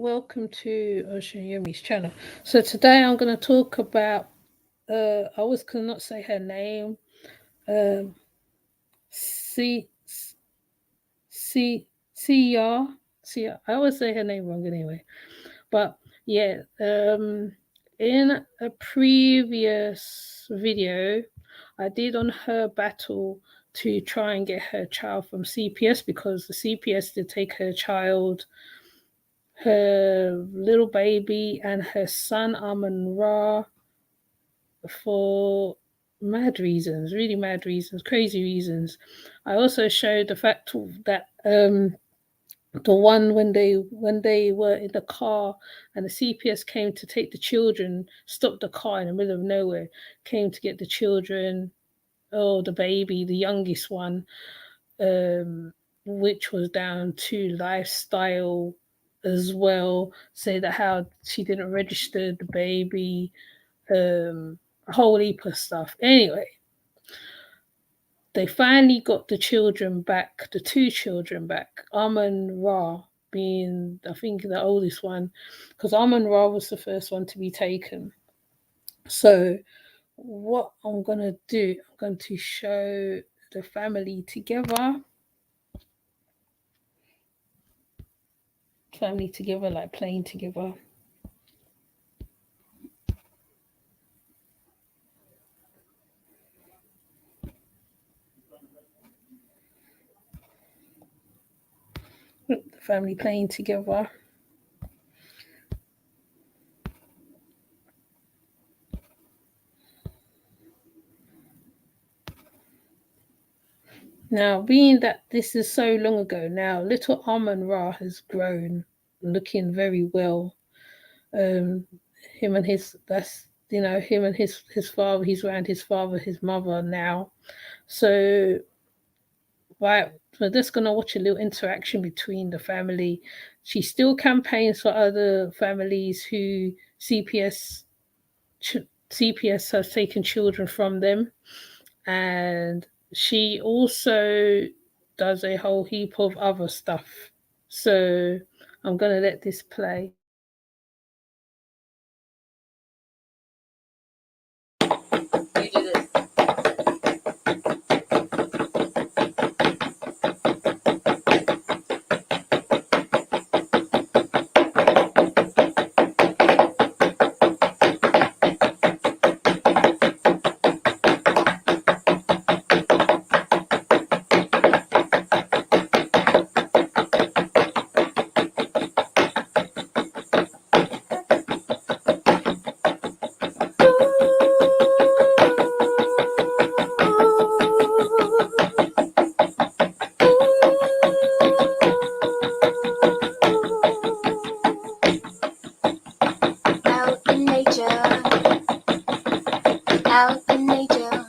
welcome to Ocean Yumi's channel. So today I'm going to talk about, I always cannot say her name, um, C, C, Cia, Cia. I always say her name wrong anyway. But yeah, in a previous video, I did on her battle to try and get her child from CPS because the CPS did take her child, her little baby, and her son Amun Ra for mad reasons, really mad reasons, crazy reasons. I also showed the fact that the one when they were in the car and the CPS came to take the children, stopped the car in the middle of nowhere, came to get the children, oh the baby, the youngest one, um, which was down to lifestyle as well. Say that how she didn't register the baby, a whole heap of stuff. Anyway, they finally got the children back, the two children back. Amun Ra being, I think, the oldest one, because Amun Ra was the first one to be taken. So, what I'm gonna do, I'm going to show the family together. Family together, like playing together. The family playing together. Now, being that this is so long ago now, little Amun Ra has grown, looking very well. Um, him and his, that's, him and his father, he's around his father, his mother now. So, right, we're just gonna watch a little interaction between the family. She still campaigns for other families who CPS has taken children from them, and she also does a whole heap of other stuff. So I'm gonna let this play. You do this. Out in nature, out in nature.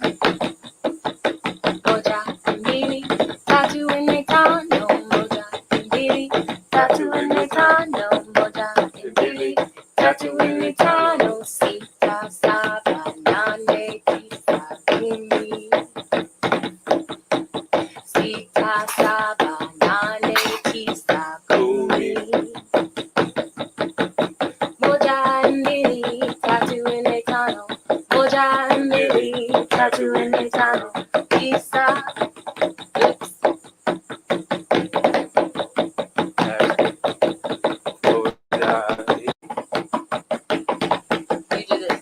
Moja and Billy, tattoo in the town, no Moja and Billy, tattoo in the town, no Moja and Billy, tattoo in the town, no Sita Saba, Nane Kisa Kumi. Sita Saba, Nane Kisa Kumi. Moja and Billy, tattoo in the tunnel. Moja and Billy, tattoo in the tunnel. Kisa, oops. You do this.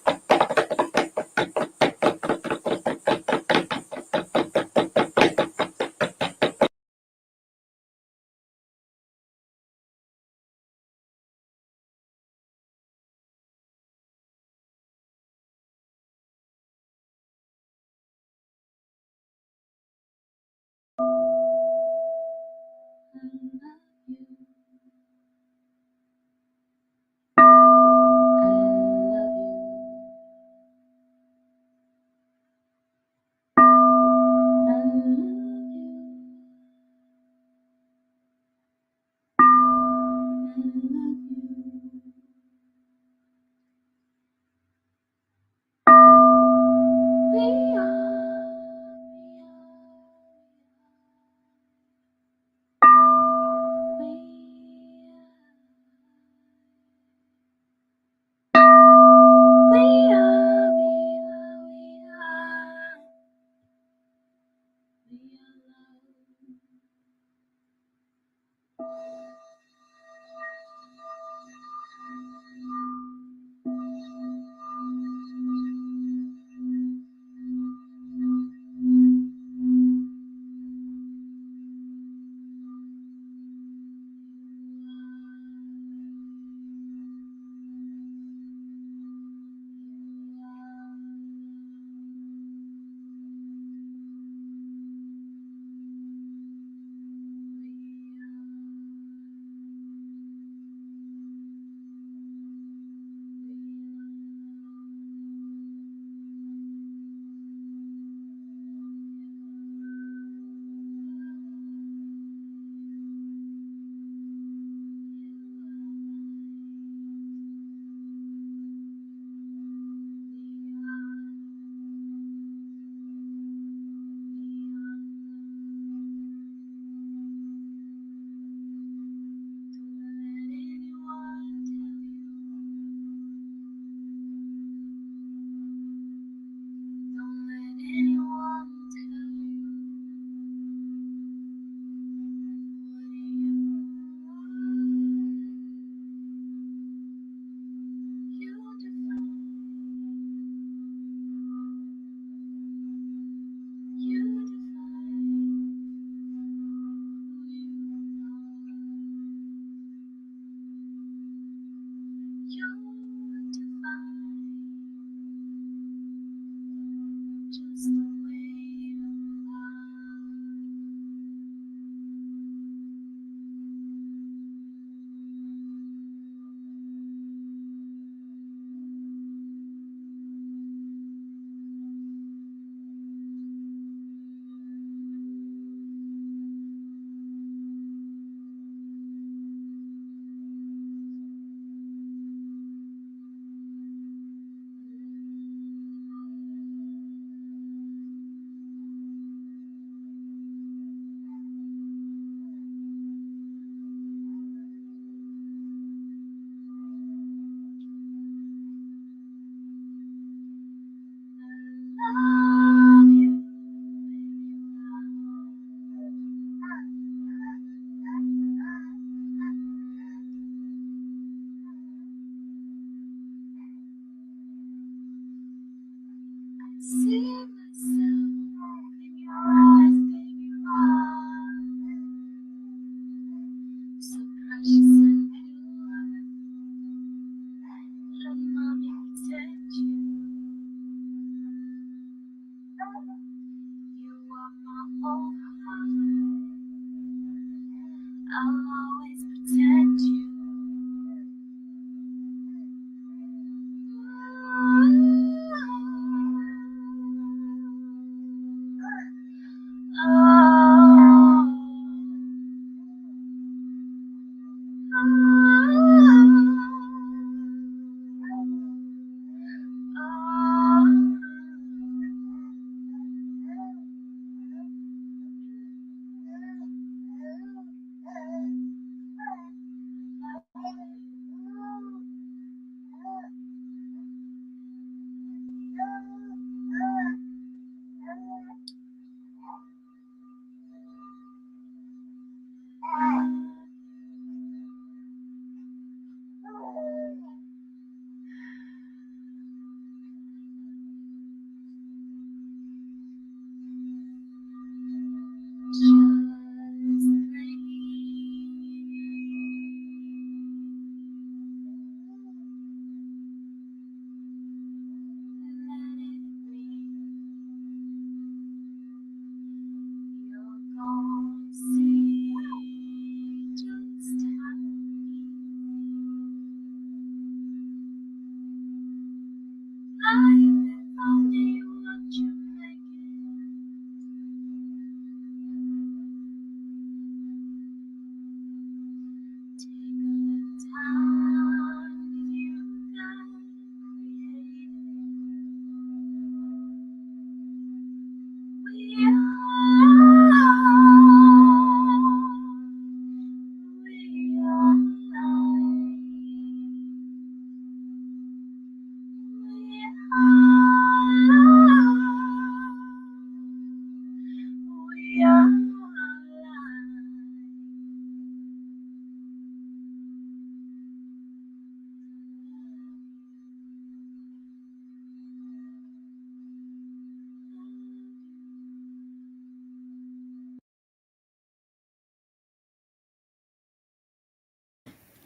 I'll always protect you.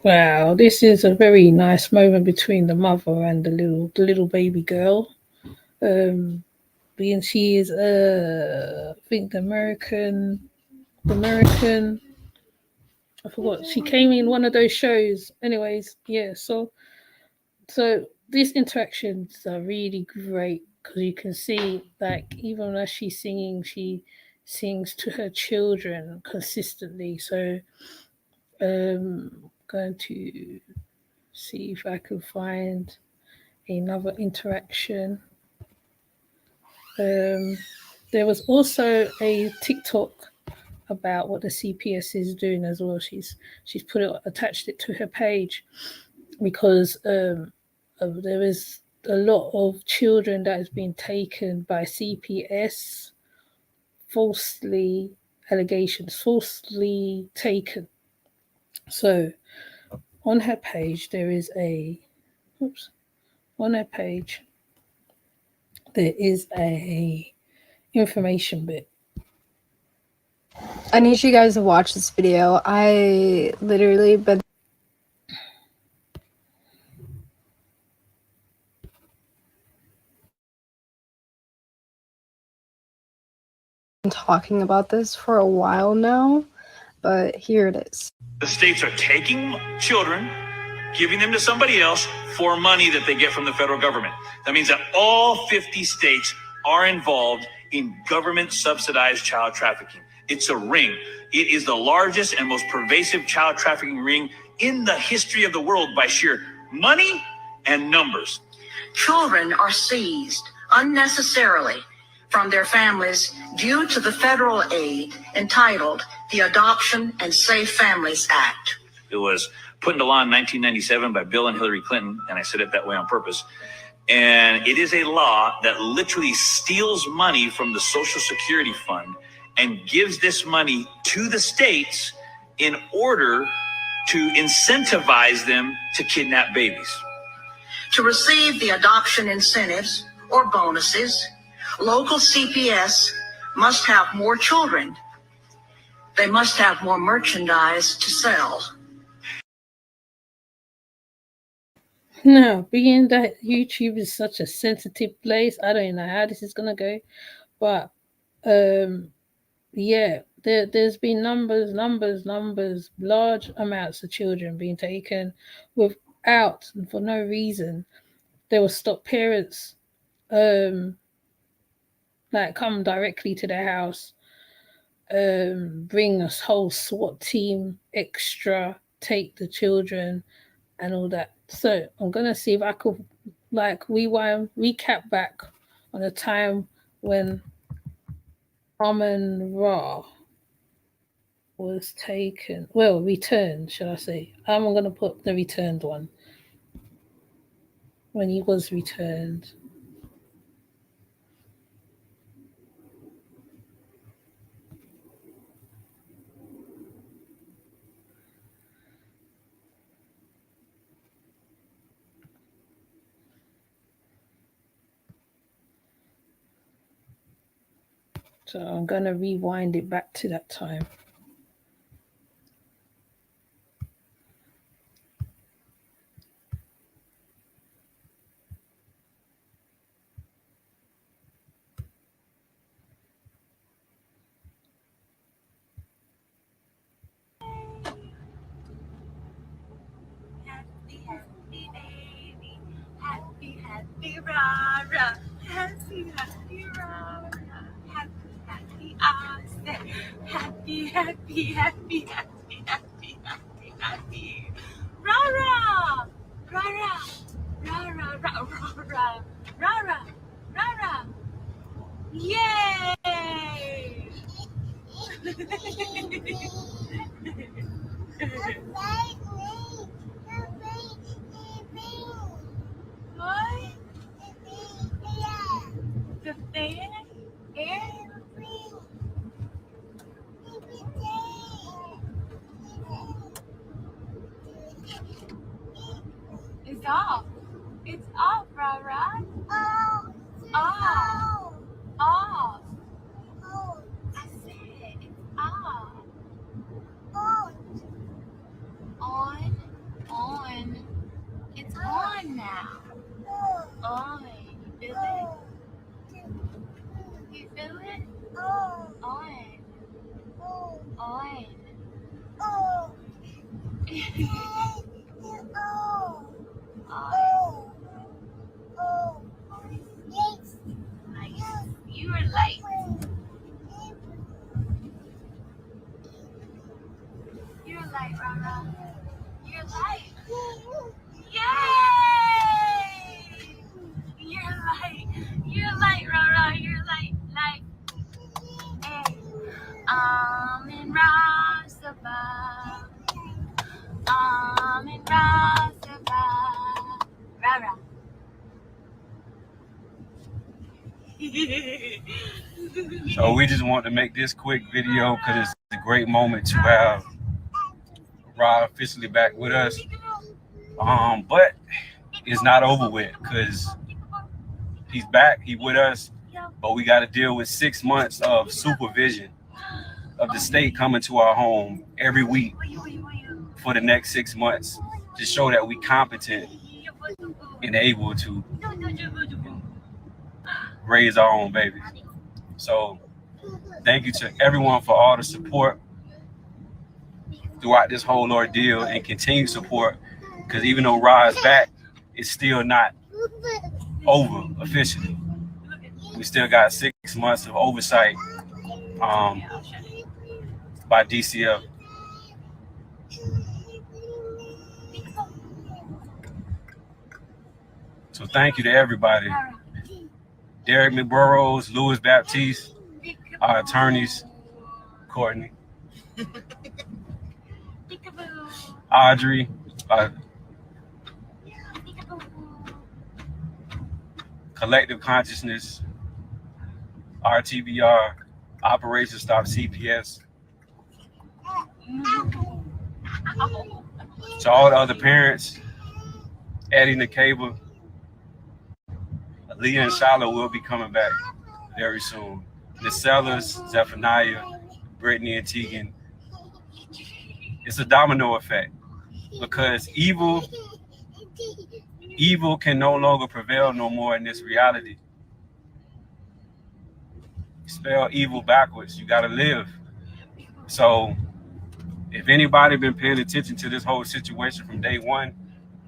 Wow, this is a very nice moment between the mother and the little baby girl. Being she is I think the American I forgot, she came in one of those shows. Anyways, yeah, so these interactions are really great because you can see, like, even as she's singing, she sings to her children consistently. So going to see if I can find another interaction. There was also a TikTok about what the CPS is doing as well. She's attached it to her page because there is a lot of children that has been taken by CPS, falsely allegations, falsely taken. So on her page there is on her page there is a information bit. I need you guys to watch this video. I literally been talking about this for a while now, but here it is. The states are taking children, giving them to somebody else for money that they get from the federal government. That means that all 50 states are involved in government subsidized child trafficking. It's a ring. It is the largest and most pervasive child trafficking ring in the history of the world by sheer money and numbers. Children are seized unnecessarily from their families due to the federal aid entitled the Adoption and Safe Families Act. It was put into law in 1997 by Bill and Hillary Clinton, and I said it that way on purpose. And it is a law that literally steals money from the Social Security Fund and gives this money to the states in order to incentivize them to kidnap babies. To receive the adoption incentives or bonuses, local CPS must have more children. They must have more merchandise to sell. Now, being that YouTube is such a sensitive place, I don't know how this is gonna go, but yeah, there's been numbers, large amounts of children being taken without, for no reason. They will stop parents, like come directly to their house, bring a whole SWAT team, extra, take the children and all that. So I'm gonna see if I could like recap back on a time when Amun Ra was taken, well, returned, shall I say. I'm going to put the returned one. When he was returned. So I'm going to rewind it back to that time. Happy, happy baby. Happy, happy rara. Happy, happy rara. Happy, happy Austin. Happy, happy, happy, happy, happy, happy, happy. Rara. Rara. Rara, rara, rara, rara, rara. Yay! What? The fan? Air? It's off. It's off, Rara. Off. Off. Off. I said it's off. On. On. It's on now. On. You feel it? You feel it? On. On. On. Nice. You were late. You're light, Rara. You're light. Yay! You're light. You're light, Rara. You're light. Light. Hey. In Rosabah. In Rosabah. Rara. So we just want to make this quick video because it's a great moment to have Rob officially back with us. But it's not over with because he's back, he with us, but we got to deal with 6 months of supervision of the state coming to our home every week for the next 6 months to show that we competent and able to raise our own babies. So thank you to everyone for all the support throughout this whole ordeal and continued support, because even though Ra is back, it's still not over officially. We still got 6 months of oversight by DCF. So thank you to everybody. Derek McBurrows, Louis Baptiste, our attorneys, Courtney, Audrey, Collective Consciousness, RTBR, Operation Stop CPS. To all the other parents, Eddie Nakaba, Leah and Shiloh will be coming back very soon. The Sellers, Zephaniah, Brittany and Tegan. It's a domino effect because evil can no longer prevail no more in this reality. spell evil backwards. You got to live. So if anybody been paying attention to this whole situation from day one,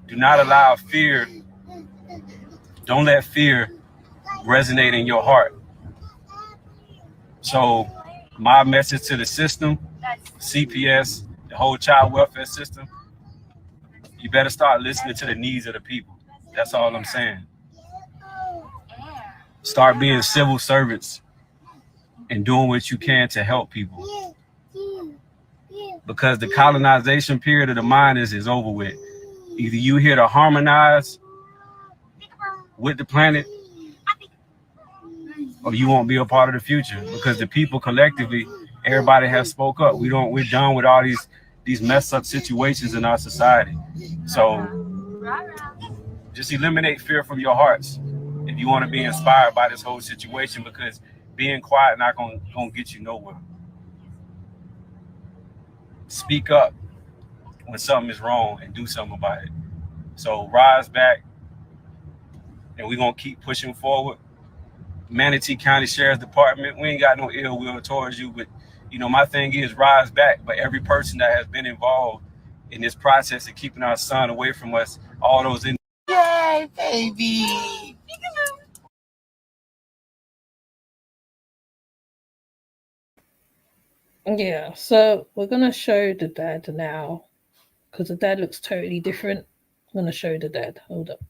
do not allow fear. Don't let fear resonate in your heart. So my message to the system, CPS, the whole child welfare system, you better start listening to the needs of the people. That's all I'm saying. Start being civil servants and doing what you can to help people. Because the colonization period of the mind is over with. Either you here to harmonize with the planet, or you won't be a part of the future. Because the people collectively, everybody has spoke up. We're done with all these messed up situations in our society. So just eliminate fear from your hearts if you want to be inspired by this whole situation, because being quiet not gonna get you nowhere. Speak up when something is wrong and do something about it. So rise back, and we're gonna keep pushing forward. Manatee County Sheriff's Department, we ain't got no ill will towards you, but my thing is rise back. But every person that has been involved in this process of keeping our son away from us, all those in. Yay, baby! Yeah, so we're gonna show the dad now because the dad looks totally different. I'm gonna show the dad. Hold up.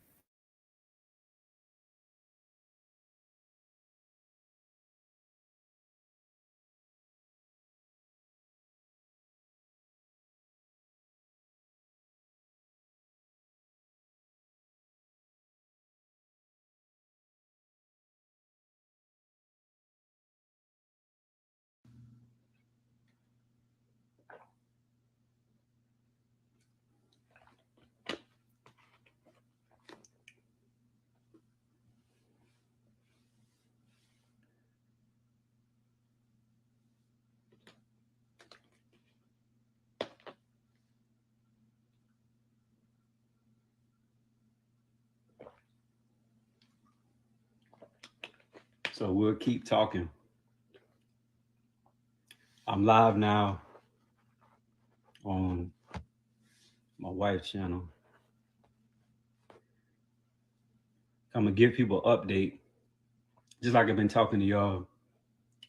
So we'll keep talking. I'm live now on my wife's channel. I'm gonna give people an update, just like I've been talking to y'all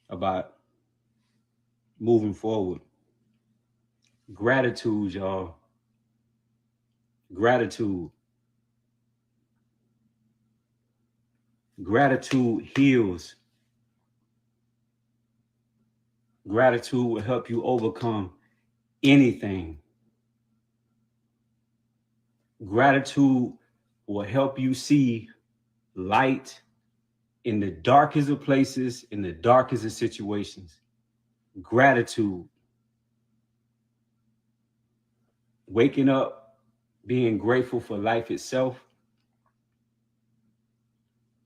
about moving forward. Gratitude, y'all. Gratitude. Gratitude heals. Gratitude will help you overcome anything. Gratitude will help you see light in the darkest of places, in the darkest of situations. Gratitude. Waking up, being grateful for life itself,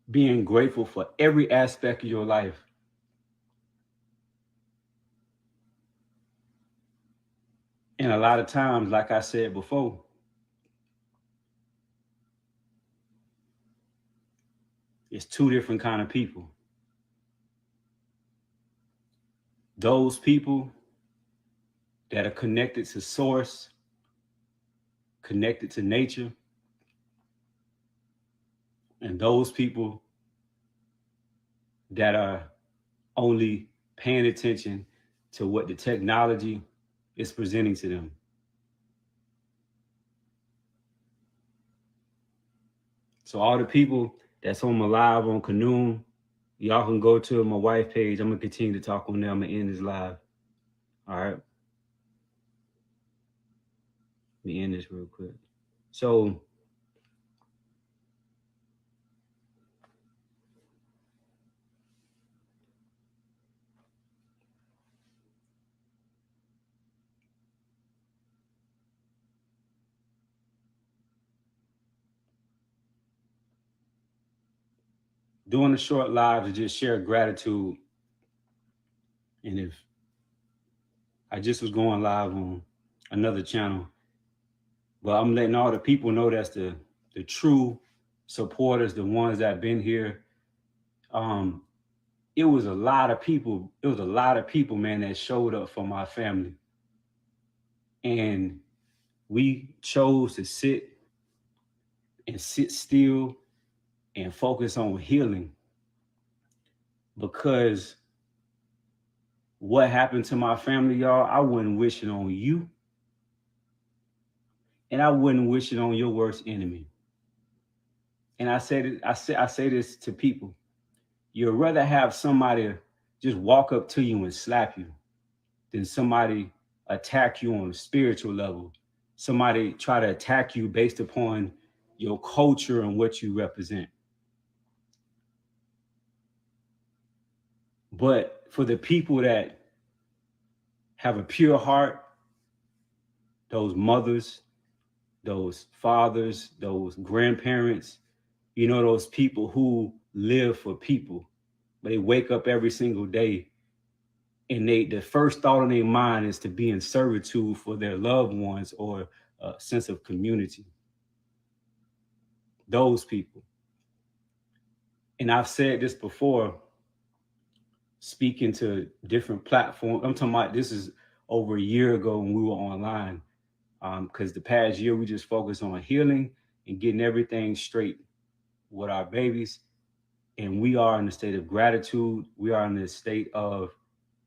being grateful for every aspect of your life. And a lot of times, like I said before, it's two different kind of people. Those people that are connected to source, connected to nature, and those people that are only paying attention to what the technology is presenting to them. So all the people that's on my live on Canoe, y'all can go to my wife page. I'm gonna continue to talk on there. I'm gonna end this live. All right. Let me end this real quick. So doing a short live to just share gratitude. And if I just was going live on another channel, but I'm letting all the people know that's the true supporters, the ones that have been here. If it was a lot of people. It was a lot of people, man, that showed up for my family. And we chose to sit still and focus on healing, because what happened to my family, y'all, I wouldn't wish it on you, and I wouldn't wish it on your worst enemy. And I say this to people: you'd rather have somebody just walk up to you and slap you than somebody attack you on a spiritual level, somebody try to attack you based upon your culture and what you represent. But for the people that have a pure heart, those mothers, those fathers, those grandparents, those people who live for people, they wake up every single day and the first thought in their mind is to be in servitude for their loved ones or a sense of community. Those people. And I've said this before, speaking to different platforms. I'm talking about, this is over a year ago when we were online, because the past year we just focused on healing and getting everything straight with our babies. And we are in a state of gratitude. We are in a state of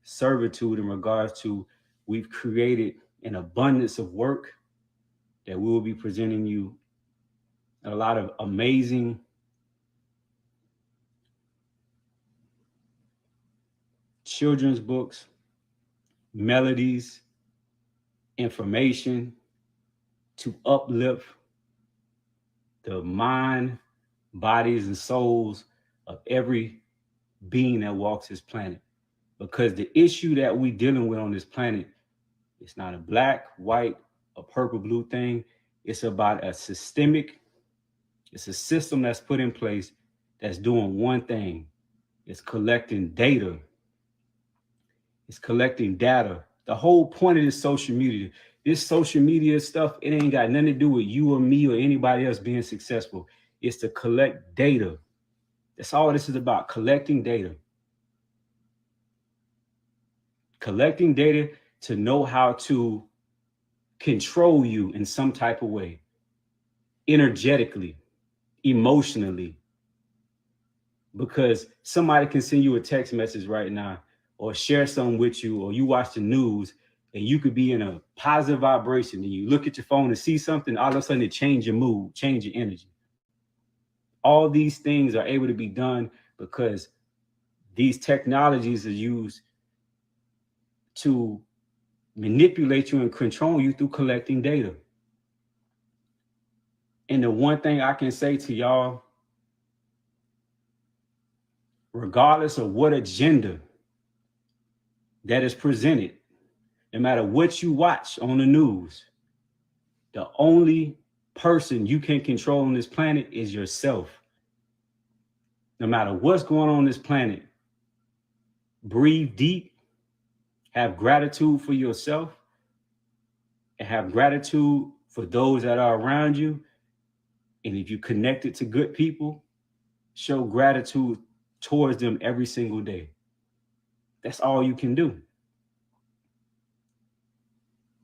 servitude in regards to, we've created an abundance of work that we will be presenting you, a lot of amazing children's books, melodies, information to uplift the mind, bodies, and souls of every being that walks this planet. Because the issue that we're dealing with on this planet, it's not a black, white, a purple, blue thing. It's about a system that's put in place that's doing one thing. It's collecting data. It's collecting data. The whole point of this social media stuff, it ain't got nothing to do with you or me or anybody else being successful. It's to collect data. That's all this is about, collecting data. Collecting data to know how to control you in some type of way, energetically, emotionally. Because somebody can send you a text message right now or share something with you, or you watch the news and you could be in a positive vibration and you look at your phone and see something, all of a sudden it change your mood, change your energy. All these things are able to be done because these technologies are used to manipulate you and control you through collecting data. And the one thing I can say to y'all, regardless of what agenda that is presented, no matter what you watch on the news, the only person you can control on this planet is yourself. No matter what's going on this planet, breathe deep, have gratitude for yourself, and have gratitude for those that are around you. And if you're connected to good people, show gratitude towards them every single day. That's all you can do.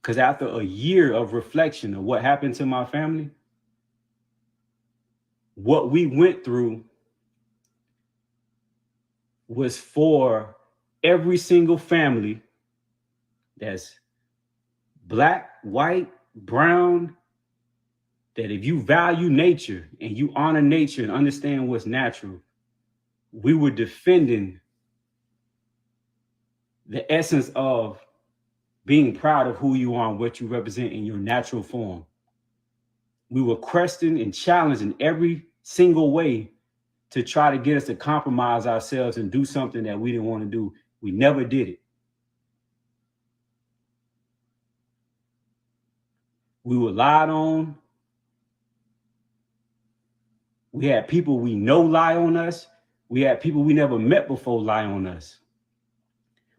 Because after a year of reflection of what happened to my family, what we went through was for every single family that's black, white, brown, that if you value nature and you honor nature and understand what's natural, we were defending the essence of being proud of who you are and what you represent in your natural form. We were questioning and challenging every single way to try to get us to compromise ourselves and do something that we didn't want to do. We never did it. We were lied on. We had people we know lie on us. We had people we never met before lie on us.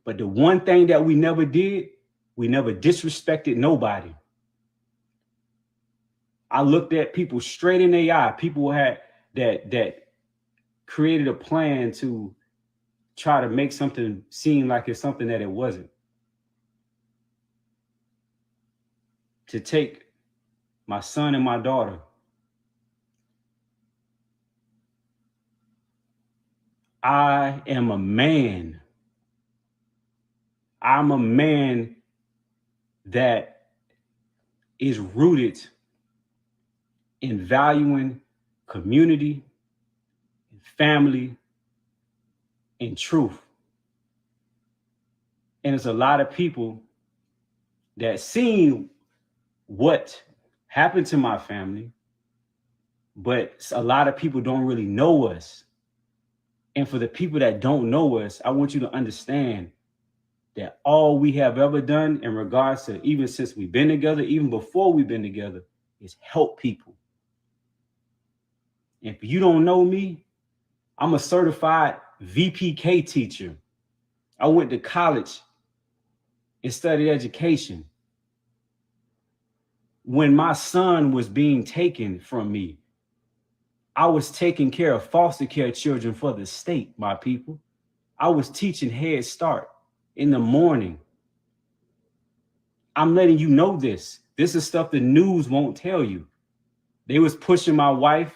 But the one thing that we never did, we never disrespected nobody. I looked at people straight in the eye. People had that created a plan to try to make something seem like it's something that it wasn't. To take my son and my daughter, I am a man. I'm a man that is rooted in valuing community, family, and truth. And there's a lot of people that seen what happened to my family, but a lot of people don't really know us. And for the people that don't know us, I want you to understand that all we have ever done in regards to, even since we've been together, even before we've been together, is help people. If you don't know me, I'm a certified VPK teacher. I went to college and studied education. When my son was being taken from me, I was taking care of foster care children for the state, my people. I was teaching Head Start in the morning. I'm letting you know this. This is stuff the news won't tell you. They was pushing my wife,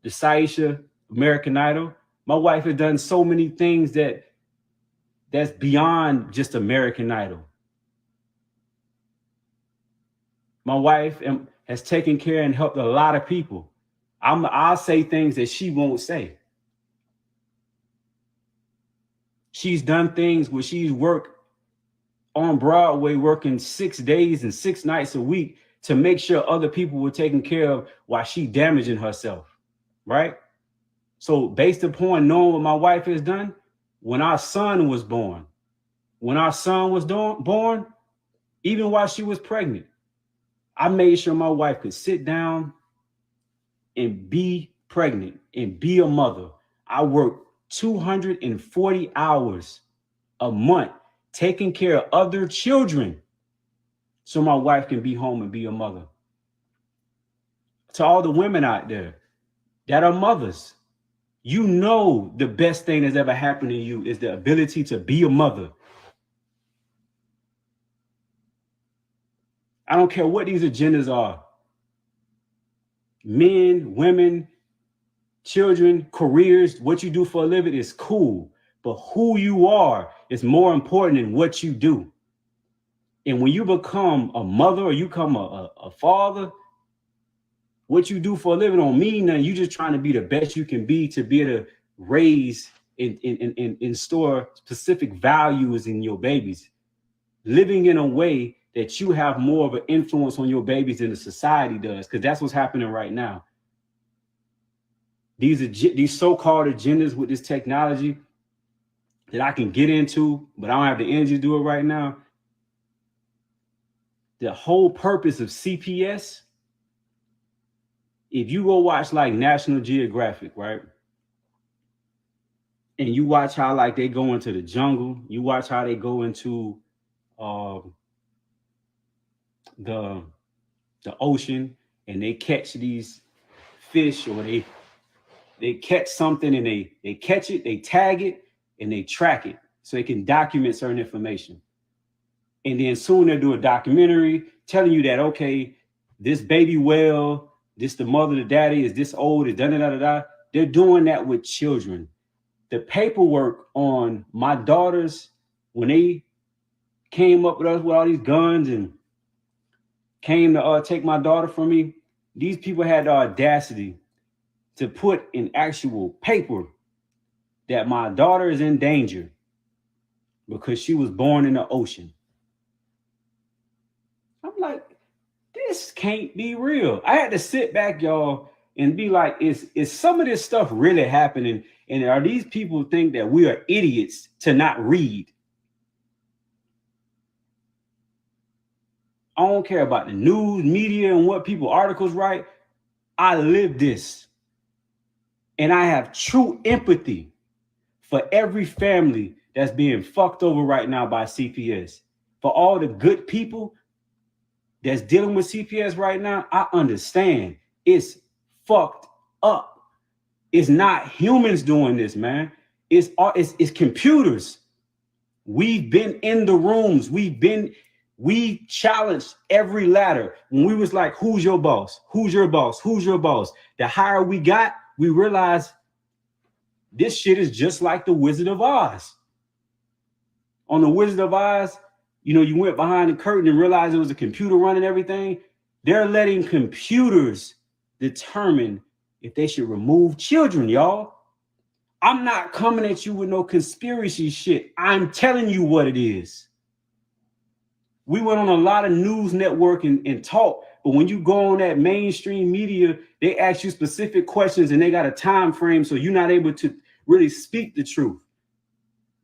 the Syesha, American Idol. My wife had done so many things that's beyond just American Idol. My wife has taken care and helped a lot of people. I'll say things that she won't say. She's done things where she's worked on Broadway, working 6 days and 6 nights a week to make sure other people were taken care of while she damaging herself, right? So based upon knowing what my wife has done, when our son was born, even while she was pregnant, I made sure my wife could sit down and be pregnant and be a mother. I worked 240 hours a month taking care of other children so my wife can be home and be a mother. To all the women out there that are mothers, you know the best thing that's ever happened to you is the ability to be a mother. I don't care what these agendas are. Men, women, children, careers, what you do for a living is cool. But who you are is more important than what you do. And when you become a mother or you become a father, what you do for a living don't mean nothing. You're just trying to be the best you can be to be able to raise and store specific values in your babies. Living in a way that you have more of an influence on your babies than the society does, because that's what's happening right now. These so-called agendas with this technology that I can get into, but I don't have the energy to do it right now. The whole purpose of CPS, if you go watch like National Geographic, right? And you watch how like they go into the jungle, you watch how they go into the ocean and they catch these fish, or they catch something and they catch it, they tag it, and they track it so they can document certain information. And then soon they'll do a documentary telling you that, okay, this baby whale, this the mother, the daddy is this old, is da-da-da-da-da. They're doing that with children. The paperwork on my daughters, when they came up with us with all these guns and came to take my daughter from me, these people had the audacity to put in actual paper that my daughter is in danger because she was born in the ocean. I'm like, this can't be real. I had to sit back, y'all, and be like, is some of this stuff really happening? And are these people think that we are idiots to not read? I don't care about the news, media, and what people articles write. I live this. And I have true empathy for every family that's being fucked over right now by CPS. For all the good people that's dealing with CPS right now, I understand. It's fucked up. It's not humans doing this, man. It's computers. We've been in the rooms. We challenged every ladder. When we was like, who's your boss? Who's your boss? Who's your boss? The higher we got, we realized this shit is just like the Wizard of Oz. On the Wizard of Oz, you went behind the curtain and realized it was a computer running everything. They're letting computers determine if they should remove children, y'all. I'm not coming at you with no conspiracy shit. I'm telling you what it is. We went on a lot of news network and talk, but when you go on that mainstream media, they ask you specific questions and they got a time frame, so you're not able to really speak the truth.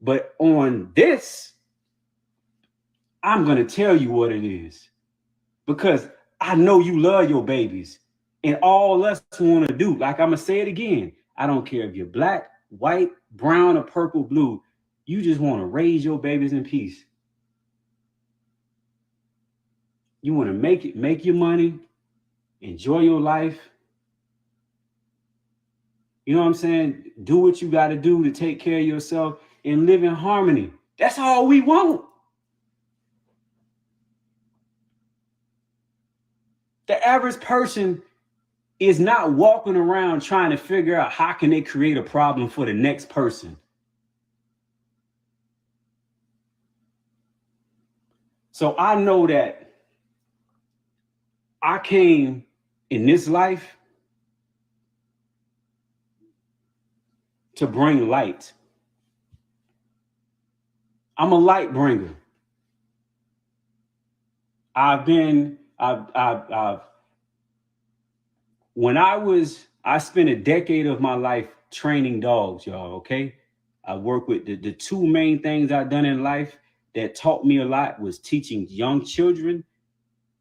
But on this, I'm going to tell you what it is, because I know you love your babies, and all us want to do, like I'm going to say it again, I don't care if you're black, white, brown, or purple, blue, you just want to raise your babies in peace. You want to make your money, enjoy your life. You know what I'm saying? Do what you got to do to take care of yourself and live in harmony. That's all we want. The average person is not walking around trying to figure out how can they create a problem for the next person. So I know that I came in this life to bring light. I'm a light bringer. I spent a decade of my life training dogs, y'all, okay? I work with the two main things I've done in life that taught me a lot was teaching young children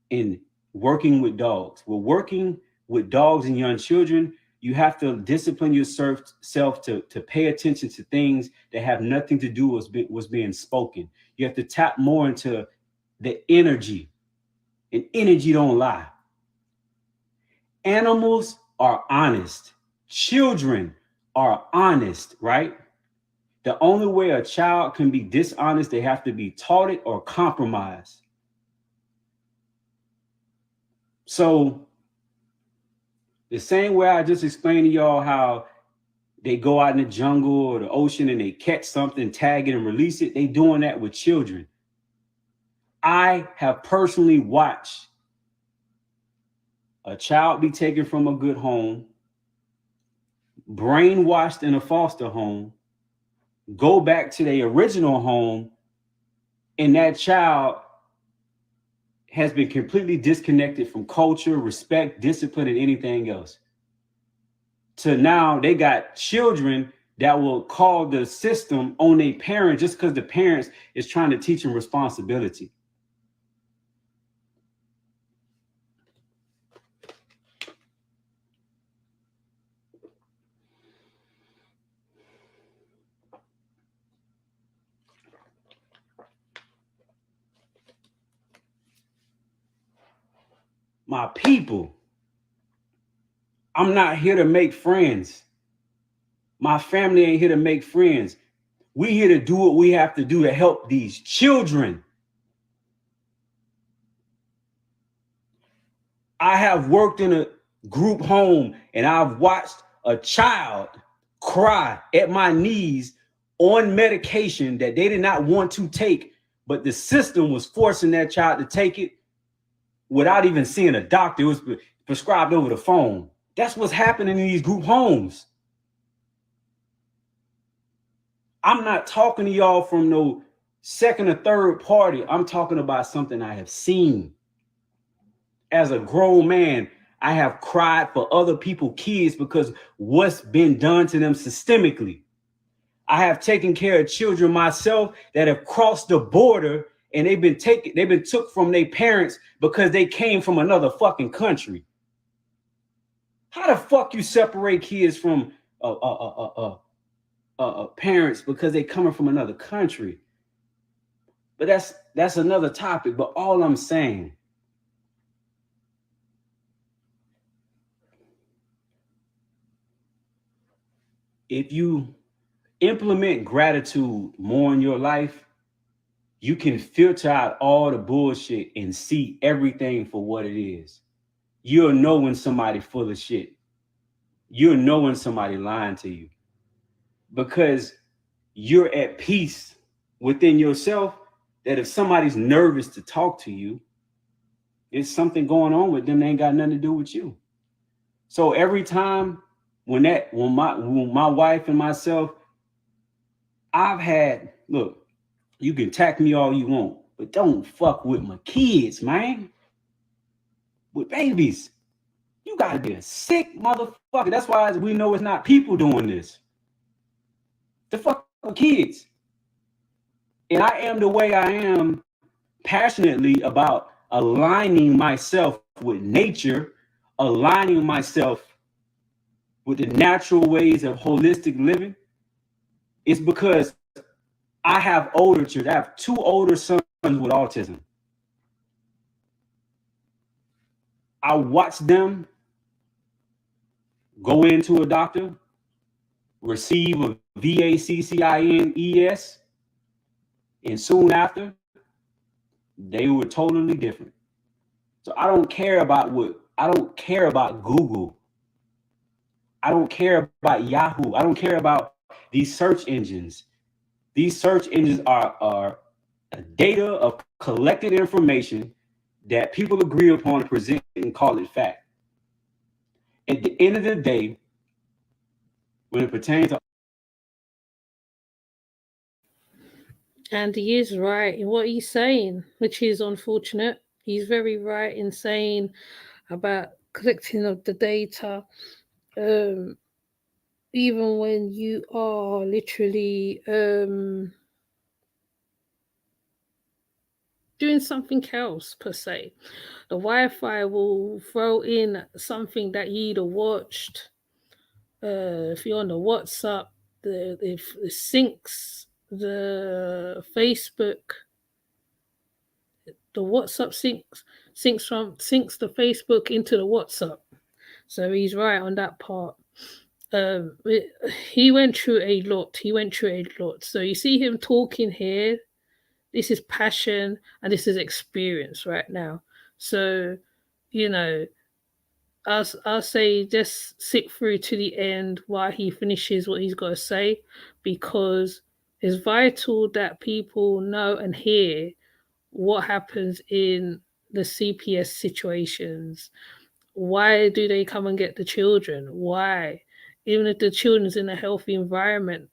and working with dogs. Well, working with dogs and young children, you have to discipline yourself to pay attention to things that have nothing to do with what's being spoken. You have to tap more into the energy, and energy don't lie. Animals are honest. Children are honest, right? The only way a child can be dishonest, they have to be taught it or compromised. So the same way I just explained to y'all how they go out in the jungle or the ocean and they catch something, tag it and release it, they doing that with children. I have personally watched a child be taken from a good home, brainwashed in a foster home, go back to their original home, and that child has been completely disconnected from culture, respect, discipline, and anything else. To now they got children that will call the system on their parents just because the parents is trying to teach them responsibility. My people, I'm not here to make friends. My family ain't here to make friends. We here to do what we have to do to help these children. I have worked in a group home and I've watched a child cry at my knees on medication that they did not want to take, but the system was forcing that child to take it without even seeing a doctor. It was prescribed over the phone. That's what's happening in these group homes. I'm not talking to y'all from no second or third party. I'm talking about something I have seen. As a grown man, I have cried for other people's kids because what's been done to them systemically. I have taken care of children myself that have crossed the border and they've been took from their parents because they came from another fucking country. How the fuck you separate kids from parents because they coming from another country? But that's another topic. But all I'm saying, if you implement gratitude more in your life, you can filter out all the bullshit and see everything for what it is. You'll know when somebody full of shit. You'll know when somebody lying to you, because you're at peace within yourself that if somebody's nervous to talk to you, it's something going on with them. They ain't got nothing to do with you. So every time when my wife and myself, I've had, look, you can attack me all you want, but don't fuck with my kids, man. With babies. You gotta be a sick motherfucker. That's why we know it's not people doing this. The fuck with kids. And I am the way I am passionately about aligning myself with nature, aligning myself with the natural ways of holistic living. It's because I have older children. I have 2 older sons with autism. I watch them go into a doctor, receive a VACCINES, and soon after, they were totally different. So I don't care about Google. I don't care about Yahoo. I don't care about these search engines. These search engines are a data of collected information that people agree upon to present and call it fact. At the end of the day, when it pertains to, And he is right in what he's saying, which is unfortunate. He's very right in saying about collecting of the data. Even when you are literally doing something else per se, the Wi-Fi will throw in something that you either watched. If you're on the WhatsApp, it syncs the Facebook. The WhatsApp syncs the Facebook into the WhatsApp. So he's right on that part. He went through a lot. So you see him talking here. This is passion and this is experience right now. So, you know, I'll say just sit through to the end while he finishes what he's got to say, because it's vital that people know and hear what happens in the CPS situations. Why do they come and get the children? Why? Even if the children's in a healthy environment,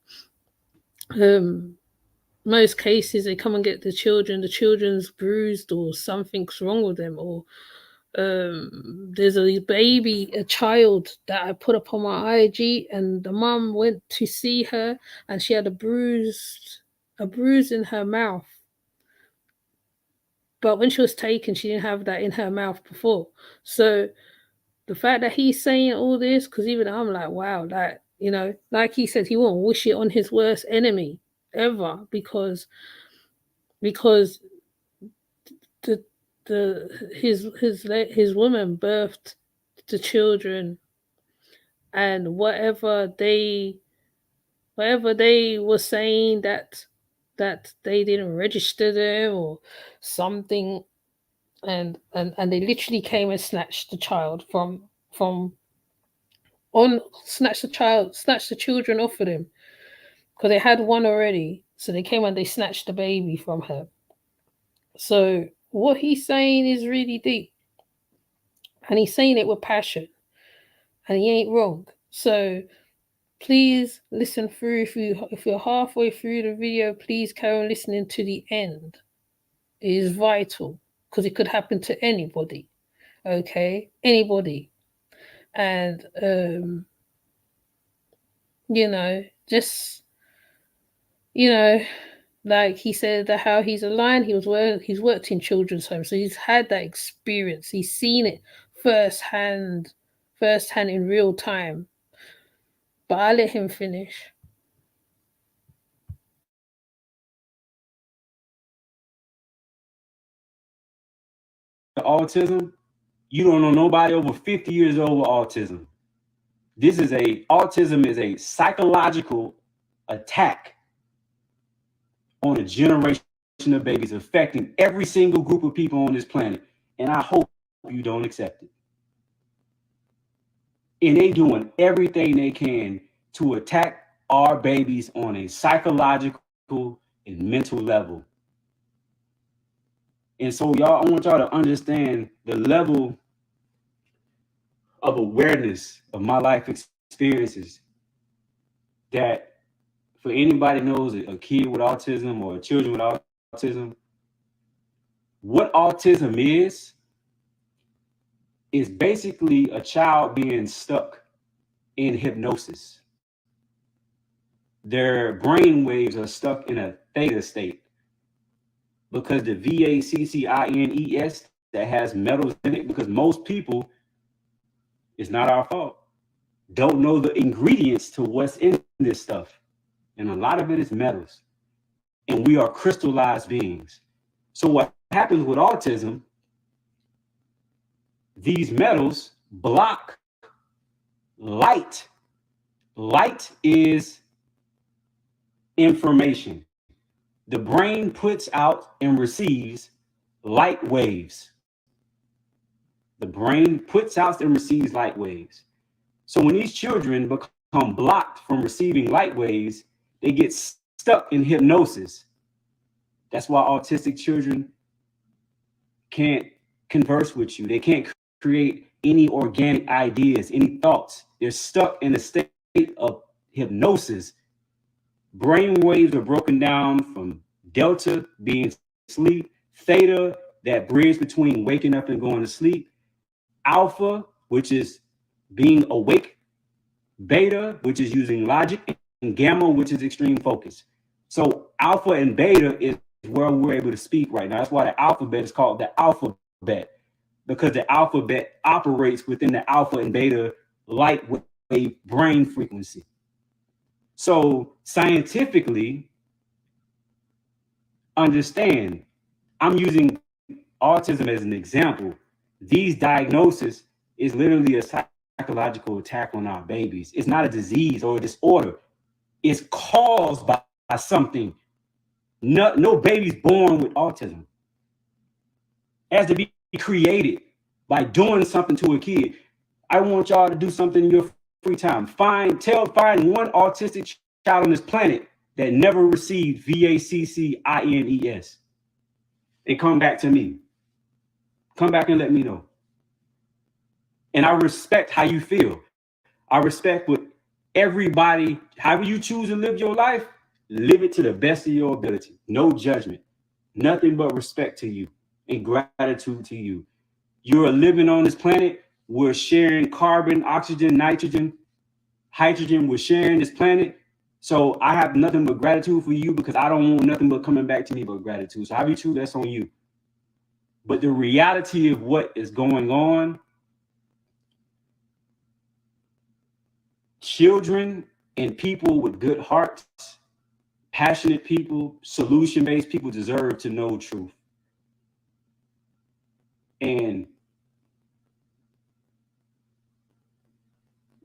most cases they come and get the children's bruised or something's wrong with them, or there's a child that I put up on my IG, and the mum went to see her and she had a bruise in her mouth. But when she was taken, she didn't have that in her mouth before. So the fact that he's saying all this, because even I'm like, wow, that, you know, like he said, he won't wish it on his worst enemy ever, because his woman birthed the children, and whatever they were saying that they didn't register them or something, and they literally came and snatched the child snatched the children off of him, because they had one already. So they came and they snatched the baby from her. So what he's saying is really deep, and he's saying it with passion, and he ain't wrong. So please listen through. If you're halfway through the video, please carry on listening to the end. It is vital, because it could happen to anybody. Okay, anybody. And like he said, that how he's aligned, he's worked in children's homes, so he's had that experience. He's seen it firsthand in real time. But I'll let him finish. autism, you don't know nobody over 50 years old with autism. Autism is a psychological attack on a generation of babies affecting every single group of people on this planet. And I hope you don't accept it. And they doing everything they can to attack our babies on a psychological and mental level. And so y'all, I want y'all to understand the level of awareness of my life experiences, that for anybody knows a kid with autism or children with autism, what autism is basically a child being stuck in hypnosis. Their brain waves are stuck in a theta state because the VACCINES that has metals in it, because most people, it's not our fault, don't know the ingredients to what's in this stuff. And a lot of it is metals. And we are crystallized beings. So what happens with autism, these metals block light. Light is information. The brain puts out and receives light waves. The brain puts out and receives light waves. So when these children become blocked from receiving light waves, they get stuck in hypnosis. That's why autistic children can't converse with you. They can't create any organic ideas, any thoughts. They're stuck in a state of hypnosis. Brain waves are broken down from delta, being sleep, theta, that bridge between waking up and going to sleep, alpha, which is being awake, beta, which is using logic, and gamma, which is extreme focus. So alpha and beta is where we're able to speak right now. That's why the alphabet is called the alphabet, because the alphabet operates within the alpha and beta light wave brain frequency. So scientifically, understand, I'm using autism as an example. These diagnoses is literally a psychological attack on our babies. It's not a disease or a disorder. It's caused by something. No baby's born with autism. It has to be created by doing something to a kid. I want y'all to do something in your free time. Find one autistic child on this planet that never received VACCINES. And come back to me. Come back and let me know. And I respect how you feel. I respect what everybody, however you choose to live your life, live it to the best of your ability. No judgment. Nothing but respect to you and gratitude to you. You're living on this planet. We're sharing carbon, oxygen, nitrogen, hydrogen. We're sharing this planet. So I have nothing but gratitude for you, because I don't want nothing but coming back to me but gratitude. So however you choose, that's on you. But the reality of what is going on, children and people with good hearts, passionate people, solution-based people deserve to know truth. And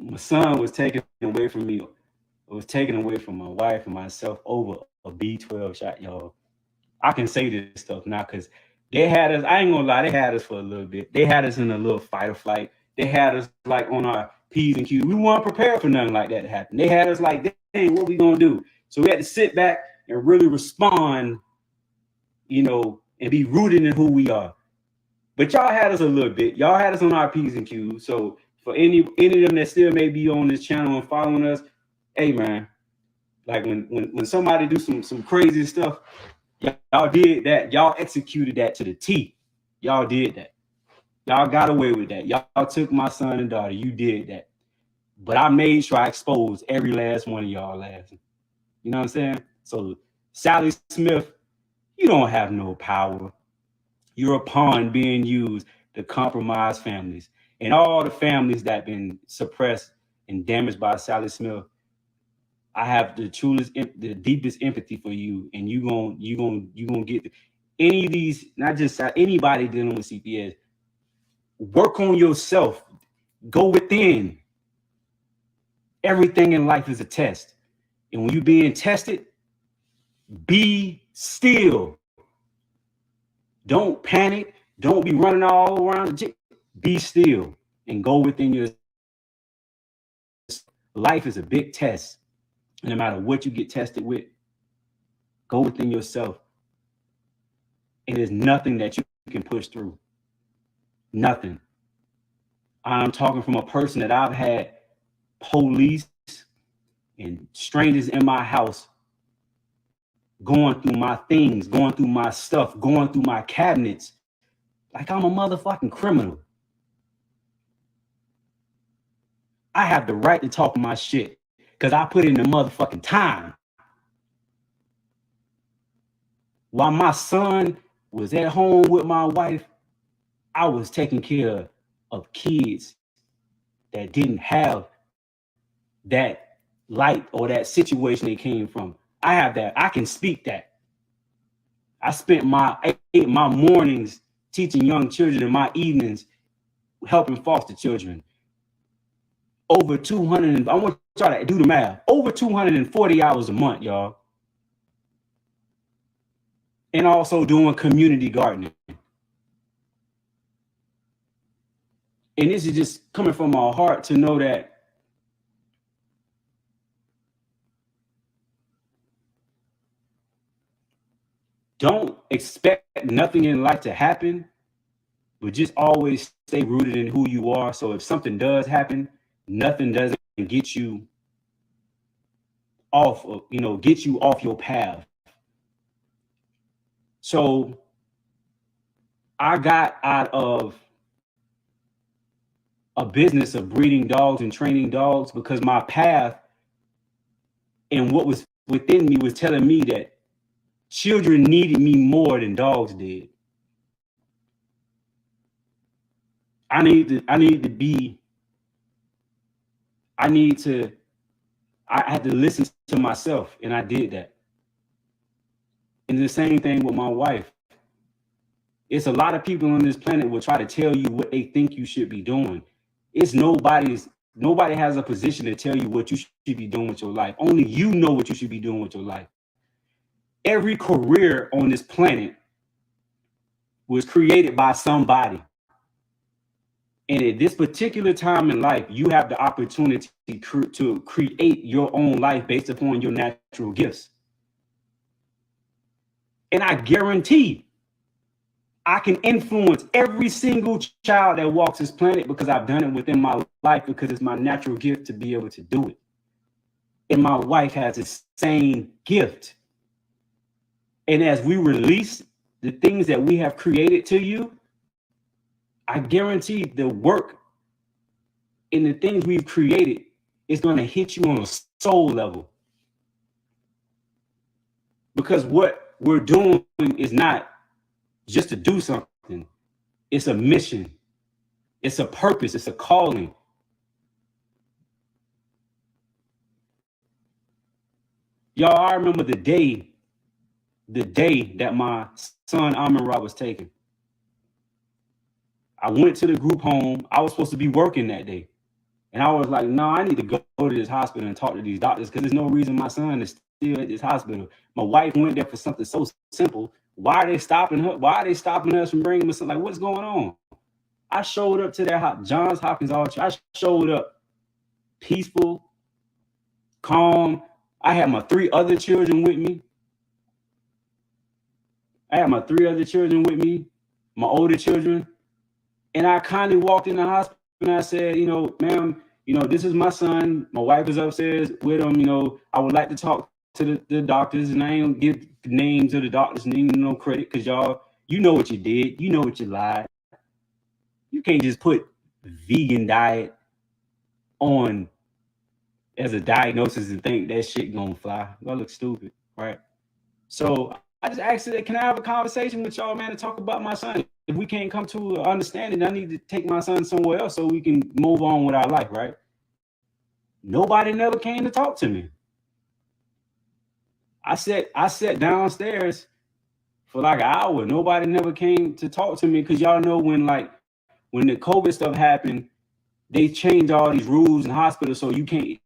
my son was taken away from me. It was taken away from my wife and myself over a B12 shot, y'all. I can say this stuff now because they had us, I ain't gonna lie, they had us for a little bit. They had us in a little fight or flight. They had us like on our P's and Q's. We weren't prepared for nothing like that to happen. They had us like, dang, what we gonna do? So we had to sit back and really respond, and be rooted in who we are. But y'all had us a little bit. Y'all had us on our P's and Q's. So for any of them that still may be on this channel and following us, hey man, like when somebody do some crazy stuff, y'all did that. Y'all executed that to the T. Y'all did that. Y'all got away with that. Y'all took my son and daughter. You did that. But I made sure I exposed every last one of y'all last. You know what I'm saying? So Sally Smith, you don't have no power. You're a pawn being used to compromise families. And all the families that been suppressed and damaged by Sally Smith, I have the deepest empathy for you. And you gonna get any of these, not just anybody dealing with CPS. Work on yourself. Go within. Everything in life is a test. And when you're being tested, be still. Don't panic. Don't be running all around. Be still and go within your. Life is a big test. And no matter what you get tested with, go within yourself. And there's nothing that you can push through. Nothing. I'm talking from a person that I've had police and strangers in my house going through my things, going through my stuff, going through my cabinets like I'm a motherfucking criminal. I have the right to talk my shit because I put in the motherfucking time. While my son was at home with my wife, I was taking care of kids that didn't have that light or that situation they came from. I have that. I can speak that. I spent my mornings teaching young children and my evenings helping foster children. Over 200, I want y'all to do the math, over 240 hours a month, y'all. And also doing community gardening. And this is just coming from my heart to know that don't expect nothing in life to happen, but just always stay rooted in who you are. So if something does happen, nothing doesn't get you off, get you off your path. So I got out of a business of breeding dogs and training dogs because my path and what was within me was telling me that children needed me more than dogs did. I had to listen to myself, and I did that. And the same thing with my wife. It's a lot of people on this planet will try to tell you what they think you should be doing. Nobody has a position to tell you what you should be doing with your life. Only you know what you should be doing with your life. Every career on this planet was created by somebody. And at this particular time in life, you have the opportunity to create your own life based upon your natural gifts. And I guarantee I can influence every single child that walks this planet because I've done it within my life, because it's my natural gift to be able to do it. And my wife has the same gift. And as we release the things that we have created to you, I guarantee the work and the things we've created is going to hit you on a soul level. Because what we're doing is not just to do something. It's a mission. It's a purpose. It's a calling. Y'all, I remember the day that my son Amon-Ra was taken. I went to the group home. I was supposed to be working that day. And I was like, no, I need to go to this hospital and talk to these doctors because there's no reason my son is still at this hospital. My wife went there for something so simple. Why are they stopping her? Why are they stopping us from bringing us? Like, what's going on? I showed up to that Johns Hopkins Arch. I showed up peaceful, calm. I had my 3 other children with me. My older children. And I kindly walked in the hospital and I said, ma'am, this is my son. My wife is upstairs with him. I would like to talk to the doctors, and I ain't give the names of the doctors and no credit because y'all, you know what you did. You know what you lied. You can't just put vegan diet on as a diagnosis and think that shit gonna fly. Y'all look stupid, right? So I just asked her, can I have a conversation with y'all, man, to talk about my son? If we can't come to an understanding, I need to take my son somewhere else so we can move on with our life, right? Nobody never came to talk to me. I sat downstairs for like an hour. Nobody never came to talk to me because y'all know when the COVID stuff happened, they changed all these rules in hospitals so you can't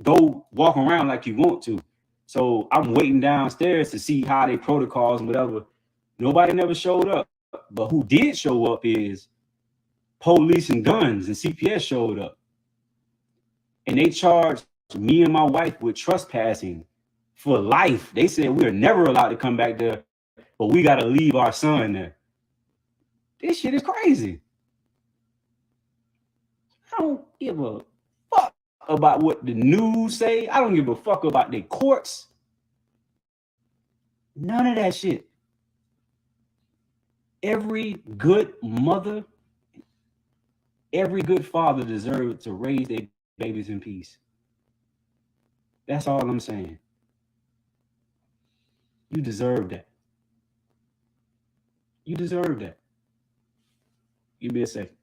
go walk around like you want to. So I'm waiting downstairs to see how they protocols and whatever. Nobody never showed up. But who did show up is police and guns, and CPS showed up. And they charged me and my wife with trespassing for life. They said we are never allowed to come back there, but we got to leave our son there. This shit is crazy. I don't give a fuck about what the news say. I don't give a fuck about the courts. None of that shit. Every good mother, every good father deserves to raise their babies in peace. That's all I'm saying. You deserve that. You deserve that. Give me a second.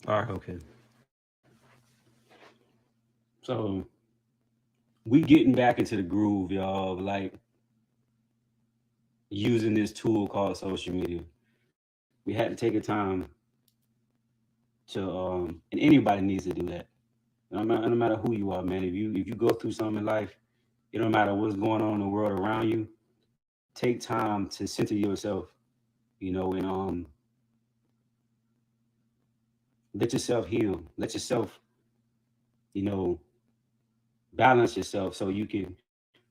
All right, okay. So we getting back into the groove, y'all, like using this tool called social media. We had to take a time to and anybody needs to do that. No matter who you are, man. If you go through something in life, it don't matter what's going on in the world around you, take time to center yourself, and let yourself heal. Let yourself, you know, balance yourself so you can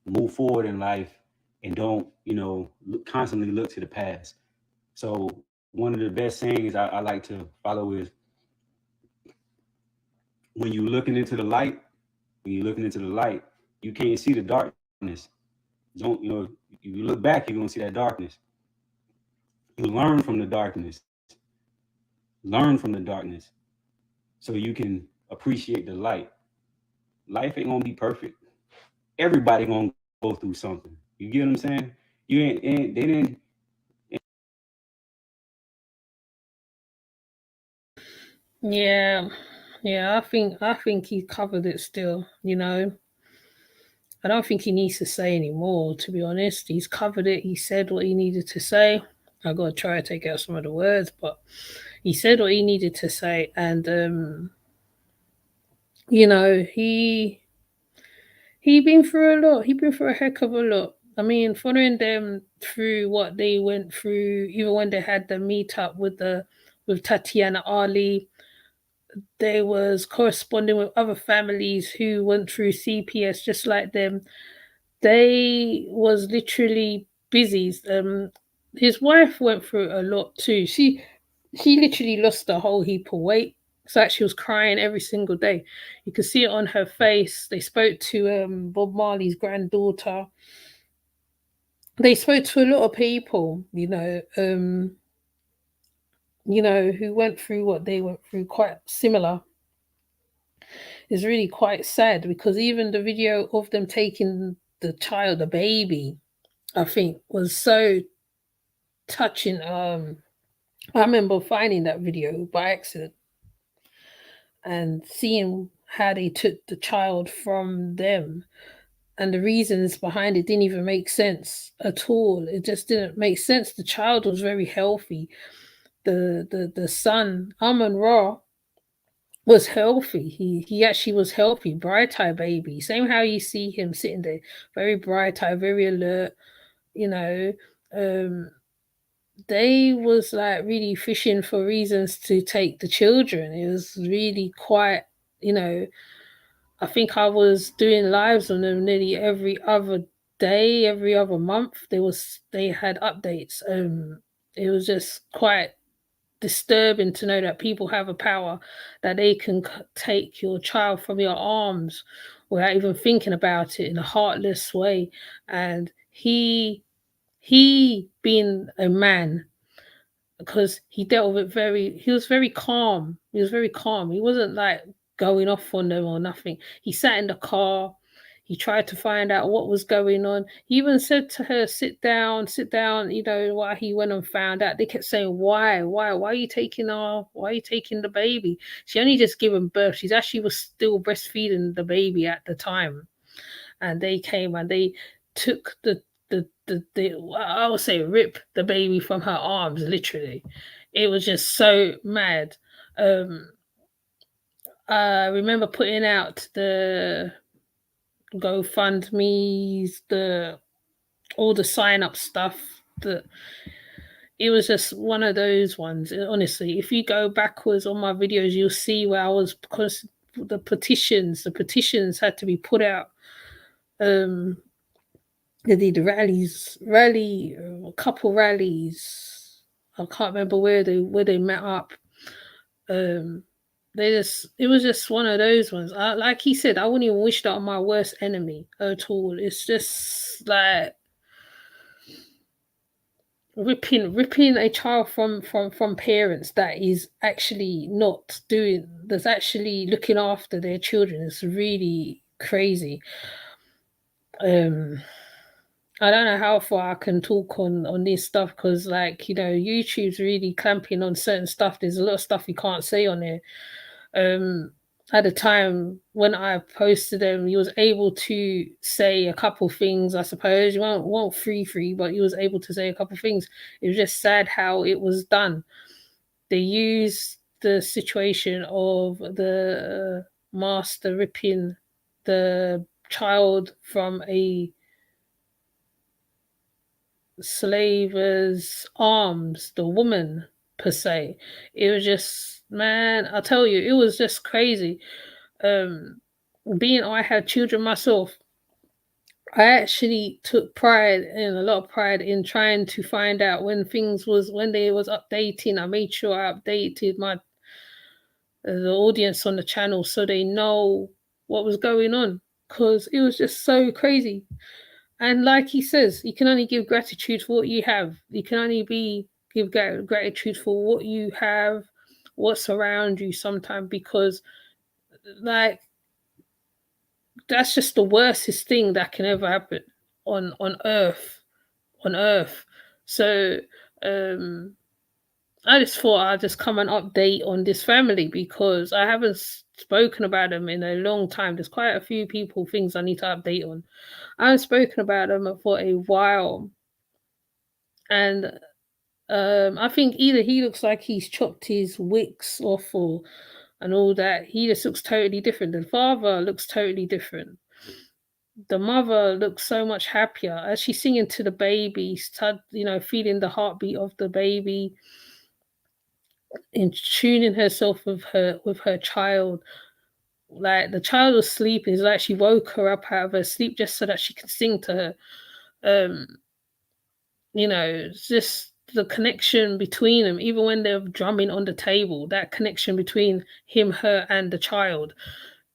move forward in life and don't, constantly look to the past. So one of the best sayings I like to follow is when you're looking into the light, you can't see the darkness. Don't, if you look back, you're gonna see that darkness. You learn from the darkness. Learn from the darkness so you can appreciate the light. Life ain't gonna be perfect. Everybody gonna go through something. You get what I'm saying? You ain't they didn't. Yeah, yeah. I think he covered it still. I don't think he needs to say any more. To be honest, he's covered it. He said what he needed to say. I gotta try to take out some of the words, but he said what he needed to say, and he been through a lot. He been through a heck of a lot. I mean, following them through what they went through, even when they had the meetup with Tatiana Ali, they was corresponding with other families who went through CPS just like them. They was literally busy. His wife went through a lot too. She literally lost a whole heap of weight. It's like she was crying every single day. You could see it on her face. They spoke to Bob Marley's granddaughter. They spoke to a lot of people, who went through what they went through, quite similar. It's really quite sad because even the video of them taking the child, the baby, I think was so touching. I remember finding that video by accident and seeing how they took the child from them, and the reasons behind it didn't even make sense at all. It just didn't make sense. The child was very healthy. The son, Amon Ra, was healthy. He actually was healthy, bright eye baby. Same how you see him sitting there, very bright eye, very alert. You know, um, they was like really fishing for reasons to take the children. It was really quite, you know. I think I was doing lives on them nearly every other day, every other month. They had updates. It was just quite disturbing to know that people have a power that they can take your child from your arms without even thinking about it in a heartless way. And he being a man, because he dealt with it he was very calm. He was very calm. He wasn't like going off on them or nothing. He sat in the car. He tried to find out what was going on. He even said to her, sit down, you know, while he went and found out. They kept saying, why are you taking the baby? She only just given birth. She's actually was still breastfeeding the baby at the time. And they came and they took the I would say rip the baby from her arms, literally. It was just so mad. I remember putting out the GoFundMe's, all the sign up stuff. It was just one of those ones. Honestly, if you go backwards on my videos, you'll see where I was, because the petitions had to be put out. They did a couple rallies. I can't remember where they met up. It was just one of those ones. Like he said, I wouldn't even wish that on my worst enemy at all. It's just like ripping a child from parents that is actually that's actually looking after their children. It's really crazy. I don't know how far I can talk on this stuff, because, like, you know, YouTube's really clamping on certain stuff. There's a lot of stuff you can't say on there. At the time when I posted them, you was able to say a couple things. I suppose you won't free, but you was able to say a couple things. It was just sad how it was done. They used the situation of the master ripping the child from a slaver's arms, the woman per se. It was just, man, I'll tell you, it was just crazy. I had children myself, I actually took a lot of pride in trying to find out when they was updating. I made sure I updated the audience on the channel so they know what was going on, because it was just so crazy. And like he says, you can only give gratitude for what you have. You can only give gratitude for what you have, what's around you sometimes, because, like, that's just the worstest thing that can ever happen on earth. So I just thought I'd just come and update on this family, because I haven't spoken about them in a long time. There's quite a few things I need to update on. I haven't spoken about them for a while. And I think either he looks like he's chopped his wicks off and all that. He just looks totally different. The father looks totally different. The mother looks so much happier as she's singing to the baby, feeling the heartbeat of the baby, and tuning herself with her child. Like, the child was sleeping. It's like she woke her up out of her sleep just so that she could sing to her. Just the connection between them, even when they're drumming on the table, that connection between him, her, and the child.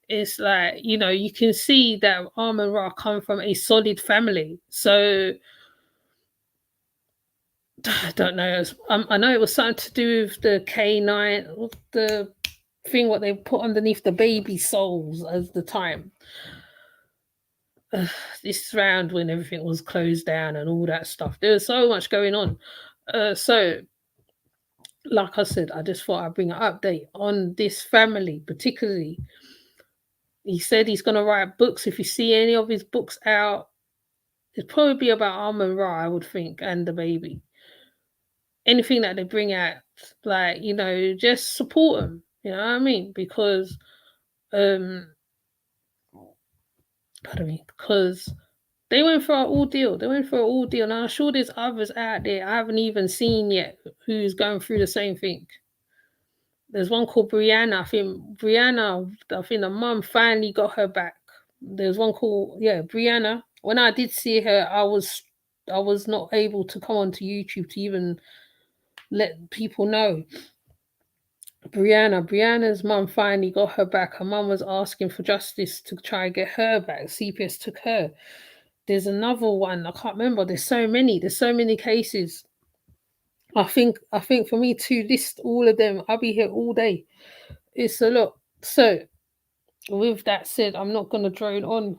It's like, you can see that and Ra come from a solid family. So I don't know. I know it was something to do with the K9, the thing what they put underneath the baby souls at the time. This round when everything was closed down and all that stuff. There was so much going on. So, like I said, I just thought I'd bring an update on this family, particularly. He said he's going to write books. If you see any of his books out, it'd probably be about and Ra, I would think, and the baby. Anything that they bring out, like, just support them. You know what I mean? Because, because they went for an ordeal. And I'm sure there's others out there I haven't even seen yet who's going through the same thing. There's one called Brianna. I think the mum finally got her back. There's one called, Brianna. When I did see her, I was not able to come onto YouTube to even let people know. Brianna's mum finally got her back. Her mum was asking for justice to try and get her back. CPS took her. There's another one, I can't remember. There's so many cases. I think for me to list all of them, I'll be here all day. It's a lot. So with that said, I'm not going to drone on.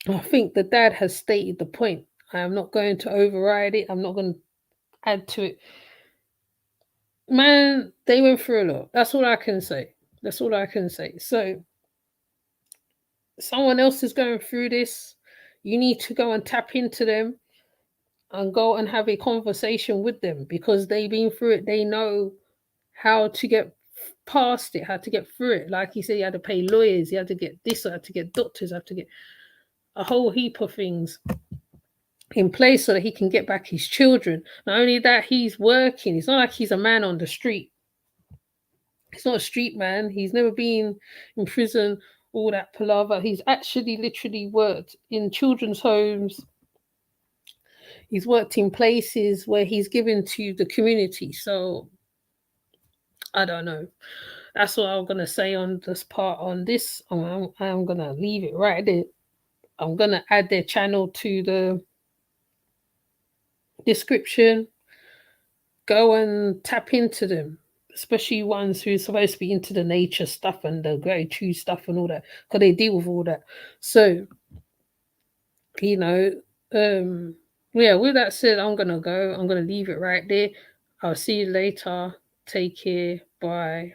I think the dad has stated the point. I am not going to override it. I'm not going to add to it. Man, they went through a lot. That's all I can say. That's all I can say. So, someone else is going through this. You need to go and tap into them and go and have a conversation with them because they've been through it. They know how to get past it, how to get through it. Like you said, you had to pay lawyers, you had to get this, you had to get doctors, you had to get a whole heap of things in place so that he can get back his children. Not only that, he's working. It's not like he's a man on the street. He's not a street man. He's never been in prison, all that palaver. He's actually literally worked in children's homes. He's worked in places where he's given to the community. So I don't know. That's what I'm gonna say on this part. On this, I'm gonna leave it right there. I'm gonna add their channel to the description. Go and tap into them, especially ones who are supposed to be into the nature stuff and the gratitude stuff and all that, because they deal with all that. So, you know, yeah. With that said, I'm gonna go. I'm gonna leave it right there. I'll see you later. Take care. Bye.